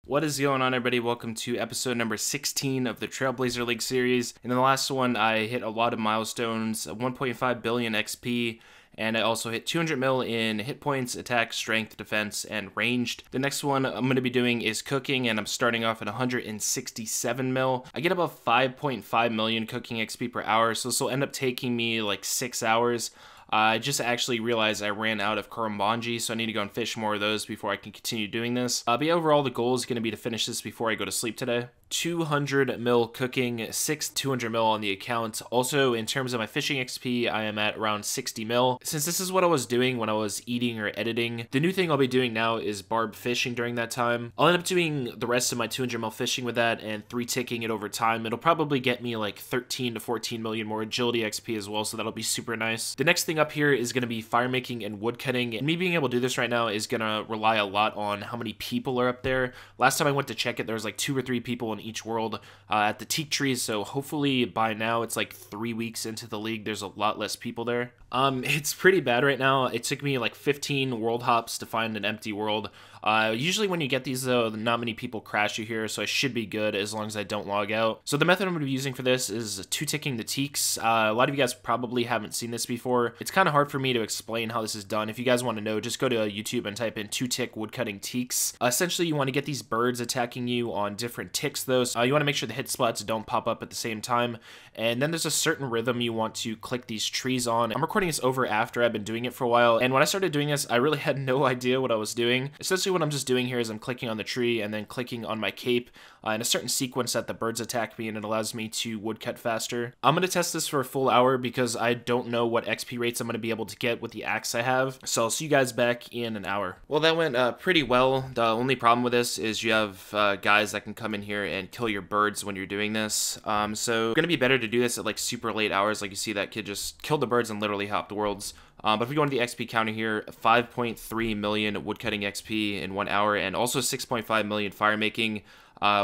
What is going on, everybody? Welcome to episode number 16 of the Trailblazer League series. And in the last one, I hit a lot of milestones, 1.5 billion XP, and I also hit 200 mil in hit points, attack, strength, defense, and ranged. The next one I'm going to be doing is cooking, and I'm starting off at 167 mil. I get about 5.5 million cooking XP per hour, so this will end up taking me like 6 hours. I just actually realized I ran out of Kurumbanji, so I need to go and fish more of those before I can continue doing this. But yeah, overall, the goal is going to be to finish this before I go to sleep today. 200 mil cooking, 200 mil on the account. Also, in terms of my fishing XP, I am at around 60 mil. Since this is what I was doing when I was eating or editing, the new thing I'll be doing now is barb fishing during that time. I'll end up doing the rest of my 200 mil fishing with that and 3-ticking it over time. It'll probably get me like 13 to 14 million more agility XP as well, so that'll be super nice. The next thing up here is going to be fire making and wood cutting, and me being able to do this right now is going to rely a lot on how many people are up there. Last time I went to check it, there was like 2 or 3 people in each world at the teak trees, so hopefully by now it's like 3 weeks into the league, there's a lot less people there. It's pretty bad right now. It took me like 15 world hops to find an empty world. Usually when you get these though, not many people crash you here, so I should be good as long as I don't log out. So the method I'm going to be using for this is 2-ticking the teaks. A lot of you guys probably haven't seen this before. It's kind of hard for me to explain how this is done. If you guys want to know, just go to YouTube and type in 2-tick woodcutting teaks. Essentially, you want to get these birds attacking you on different ticks though, so you want to make sure the hit spots don't pop up at the same time. And then there's a certain rhythm you want to click these trees on. I'm recording this over after I've been doing it for a while, and when I started doing this, I really had no idea what I was doing. Essentially, what I'm just doing here is I'm clicking on the tree and then clicking on my cape in a certain sequence that the birds attack me, and it allows me to woodcut faster. I'm going to test this for a full hour because I don't know what XP rates I'm going to be able to get with the axe I have, so I'll see you guys back in an hour. Well, that went pretty well. The only problem with this is you have guys that can come in here and kill your birds when you're doing this, so it's going to be better to do this at like super late hours. Like you see that kid just killed the birds and literally hopped the worlds. But if we go into the XP counter here, 5.3 million woodcutting XP in 1 hour, and also 6.5 million fire making,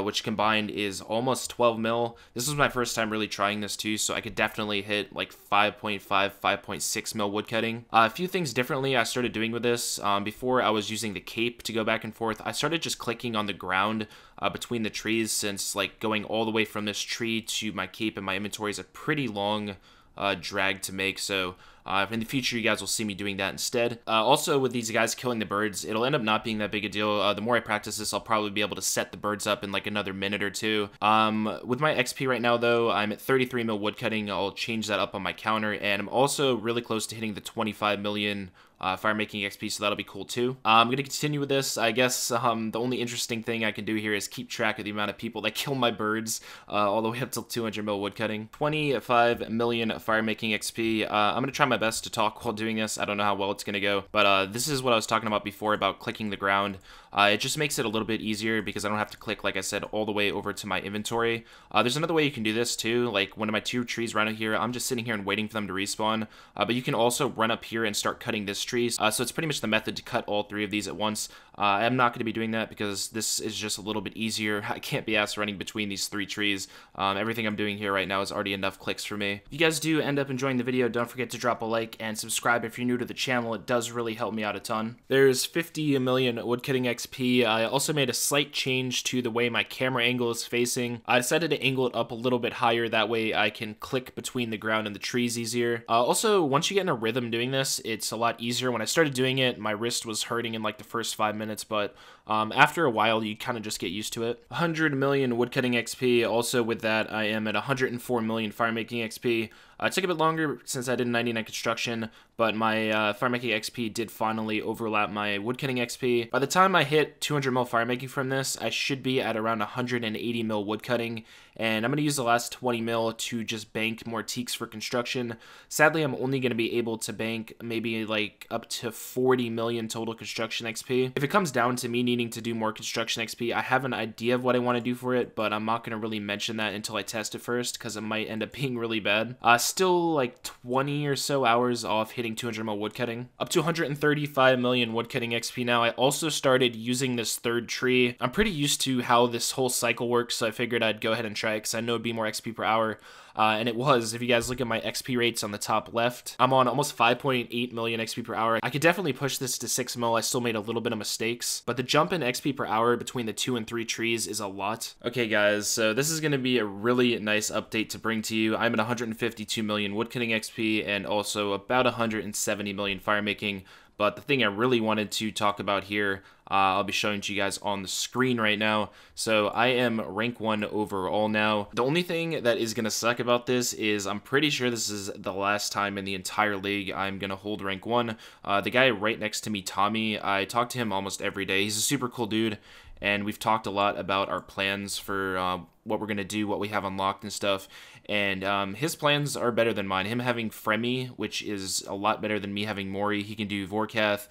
which combined is almost 12 mil. This was my first time really trying this too, so I could definitely hit like 5.5, 5.6 mil woodcutting. A few things differently I started doing with this. Before I was using the cape to go back and forth. I started just clicking on the ground between the trees, since like going all the way from this tree to my cape and my inventory is a pretty long drag to make, so in the future you guys will see me doing that instead. Also, with these guys killing the birds, it'll end up not being that big a deal. The more I practice this, I'll probably be able to set the birds up in like another minute or two. With my XP right now though, I'm at 33 mil woodcutting. I'll change that up on my counter, and I'm also really close to hitting the 25 million fire making XP, so that'll be cool too. I'm going to continue with this. I guess the only interesting thing I can do here is keep track of the amount of people that kill my birds all the way up till 200 mil woodcutting. 25 million fire making XP. I'm going to try my best to talk while doing this. I don't know how well it's going to go, but this is what I was talking about before about clicking the ground. It just makes it a little bit easier because I don't have to click, like I said, all the way over to my inventory. There's another way you can do this too. Like one of my 2 trees right out here, I'm just sitting here and waiting for them to respawn, but you can also run up here and start cutting this tree. So it's pretty much the method to cut all 3 of these at once. I'm not going to be doing that because this is just a little bit easier. I can't be asked running between these 3 trees. Everything I'm doing here right now is already enough clicks for me. If you guys do end up enjoying the video, don't forget to drop a like and subscribe if you're new to the channel. It does really help me out a ton. There's 50 million woodcutting XP. I also made a slight change to the way my camera angle is facing. I decided to angle it up a little bit higher, that way I can click between the ground and the trees easier. Also, once you get in a rhythm doing this, it's a lot easier. When I started doing it, my wrist was hurting in like the first 5 minutes, but after a while, you kind of just get used to it. 100 million woodcutting XP. Also with that, I am at 104 million fire making XP. It took a bit longer since I did 99 construction, but my fire making XP did finally overlap my woodcutting XP. By the time I hit 200 mil fire making from this, I should be at around 180 mil woodcutting, and I'm going to use the last 20 mil to just bank more teaks for construction. Sadly, I'm only going to be able to bank maybe like up to 40 million total construction XP. If it comes down to me needing to do more construction XP, I have an idea of what I want to do for it, but I'm not going to really mention that until I test it first, because it might end up being really bad. Still like 20 or so hours off hitting 200 mil woodcutting. Up to 135 million woodcutting XP now. I also started using this 3rd tree. I'm pretty used to how this whole cycle works, so I figured I'd go ahead and try it because I know it'd be more XP per hour. And it was. If you guys look at my XP rates on the top left, I'm on almost 5.8 million XP per hour. I could definitely push this to 6 mil. I still made a little bit of mistakes, but the jump jump in XP per hour between the 2 and 3 trees is a lot. Okay guys, so this is going to be a really nice update to bring to you. I'm at 152 million woodcutting XP and also about 170 million fire making. But the thing I really wanted to talk about here, I'll be showing to you guys on the screen right now. So I am rank 1 overall now. The only thing that is going to suck about this is I'm pretty sure this is the last time in the entire league I'm going to hold rank 1. The guy right next to me, Tommy, I talk to him almost every day. He's a super cool dude. And we've talked a lot about our plans for what we're going to do, what we have unlocked and stuff. And his plans are better than mine. Him having Fremi, which is a lot better than me having Mori. He can do Vorkath.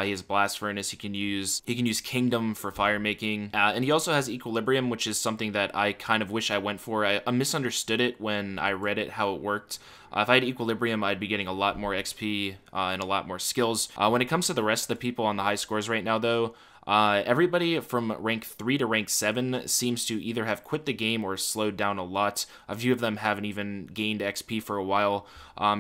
He has Blast Furnace. He can use Kingdom for fire making. And he also has Equilibrium, which is something that I kind of wish I went for. I misunderstood it when I read it, how it worked. If I had Equilibrium, I'd be getting a lot more XP and a lot more skills. When it comes to the rest of the people on the high scores right now, though, everybody from rank 3 to rank 7 seems to either have quit the game or slowed down a lot. A few of them haven't even gained XP for a while.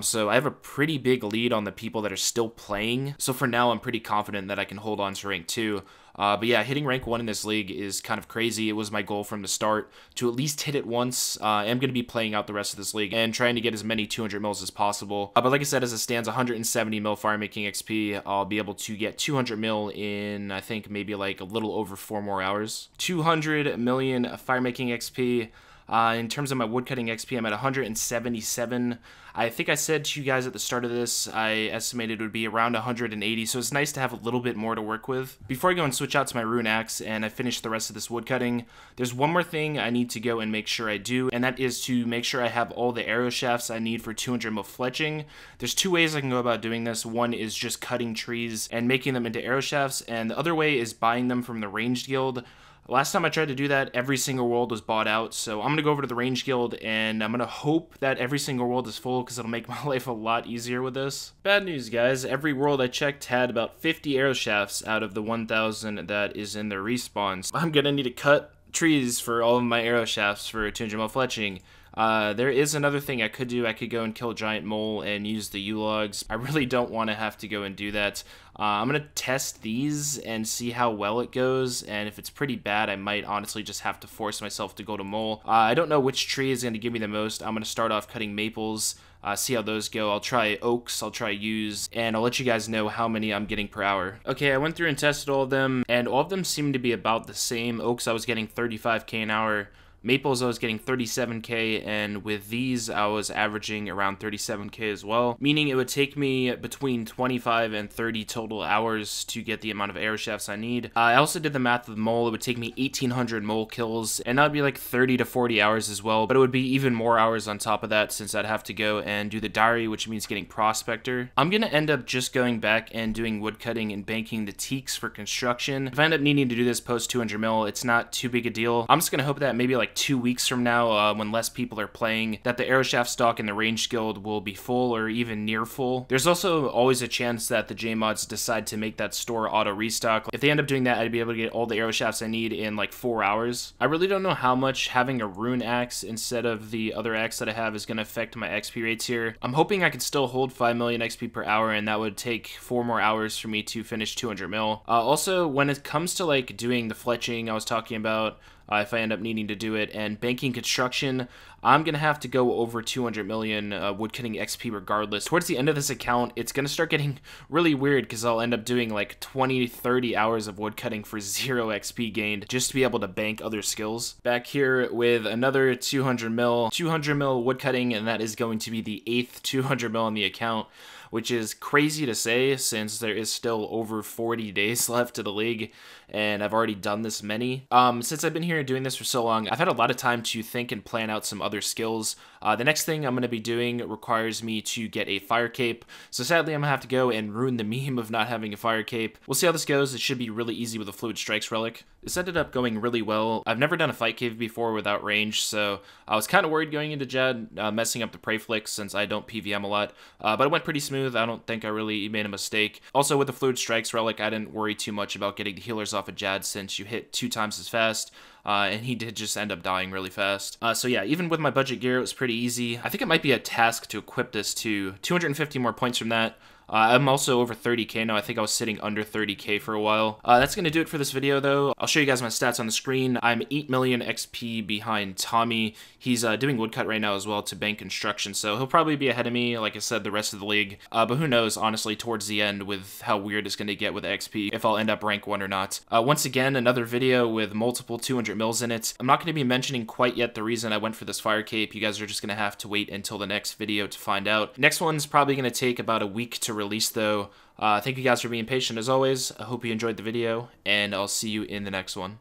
So I have a pretty big lead on the people that are still playing. So for now, I'm pretty confident that I can hold on to rank 2. But yeah, hitting rank 1 in this league is kind of crazy. It was my goal from the start to at least hit it once. I am going to be playing out the rest of this league and trying to get as many 200 mils as possible. But like I said, as it stands, 170 mil fire making XP. I'll be able to get 200 mil in, I think, maybe like a little over 4 more hours. 200 million fire making XP. In terms of my woodcutting XP, I'm at 177. I think I said to you guys at the start of this, I estimated it would be around 180, so it's nice to have a little bit more to work with. Before I go and switch out to my rune axe and I finish the rest of this woodcutting, there's one more thing I need to go and make sure I do, and that is to make sure I have all the arrow shafts I need for 200 mil fletching. There's 2 ways I can go about doing this. One is just cutting trees and making them into arrow shafts, and the other way is buying them from the ranged guild. Last time I tried to do that, every single world was bought out, so I'm going to go over to the Range Guild, and I'm going to hope that every single world is full, because it'll make my life a lot easier with this. Bad news, guys. Every world I checked had about 50 arrow shafts out of the 1,000 that is in their respawns. I'm going to need to cut trees for all of my arrow shafts for 200 mil fletching. There is another thing I could do. I could go and kill a giant mole and use the U-logs. I really don't want to have to go and do that. I'm going to test these and see how well it goes, and if it's pretty bad, I might honestly just have to force myself to go to mole. I don't know which tree is going to give me the most. I'm going to start off cutting maples, see how those go. I'll try oaks, I'll try yews, and I'll let you guys know how many I'm getting per hour. Okay, I went through and tested all of them, and all of them seem to be about the same. Oaks, I was getting 35k an hour. Maples, I was getting 37k, and with these, I was averaging around 37k as well, meaning it would take me between 25 and 30 total hours to get the amount of arrow shafts I need. I also did the math with mole. It would take me 1,800 mole kills, and that would be like 30 to 40 hours as well, but it would be even more hours on top of that since I'd have to go and do the diary, which means getting prospector. I'm gonna end up just going back and doing woodcutting and banking the teaks for construction. If I end up needing to do this post 200 mil, it's not too big a deal. I'm just gonna hope that maybe like 2 weeks from now, when less people are playing, that the arrow shaft stock in the Ranged Guild will be full or even near full. There's also always a chance that the JMods decide to make that store auto restock. If they end up doing that, I'd be able to get all the arrow shafts I need in like 4 hours. I really don't know how much having a rune axe instead of the other axe that I have is going to affect my XP rates here. I'm hoping I can still hold 5 million XP per hour, and that would take 4 more hours for me to finish 200 mil. Also, when it comes to like doing the fletching I was talking about, if I end up needing to do it, and banking construction, I'm going to have to go over 200 million woodcutting XP regardless. Towards the end of this account, it's going to start getting really weird because I'll end up doing like 20-30 hours of woodcutting for 0 XP gained just to be able to bank other skills. Back here with another 200 mil woodcutting, and that is going to be the 8th 200 mil on the account, which is crazy to say since there is still over 40 days left to the league, and I've already done this many. Since I've been here doing this for so long, I've had a lot of time to think and plan out some other skills. The next thing I'm going to be doing requires me to get a fire cape, so sadly I'm going to have to go and ruin the meme of not having a fire cape. We'll see how this goes. It should be really easy with a Fluid Strikes relic. This ended up going really well. I've never done a fight cave before without range, so I was kind of worried going into Jad, messing up the prey flicks since I don't PVM a lot, but it went pretty smooth. I don't think I really made a mistake. Also, with the Fluid Strikes relic, I didn't worry too much about getting the healers off of Jad since you hit 2 times as fast. And he did just end up dying really fast. So yeah, even with my budget gear, it was pretty easy. I think it might be a task to equip this to 250 more points from that. I'm also over 30k now. I think I was sitting under 30k for a while. That's going to do it for this video, though. I'll show you guys my stats on the screen. I'm 8 million XP behind Tommy. He's doing woodcut right now as well to bank construction, so he'll probably be ahead of me, like I said, the rest of the league. But who knows, honestly, towards the end with how weird it's going to get with XP, if I'll end up rank 1 or not. Once again, another video with multiple 200 mils in it. I'm not going to be mentioning quite yet the reason I went for this fire cape. You guys are just going to have to wait until the next video to find out. Next one's probably going to take about a week to release, though. Thank you guys for being patient as always. I hope you enjoyed the video, and I'll see you in the next one.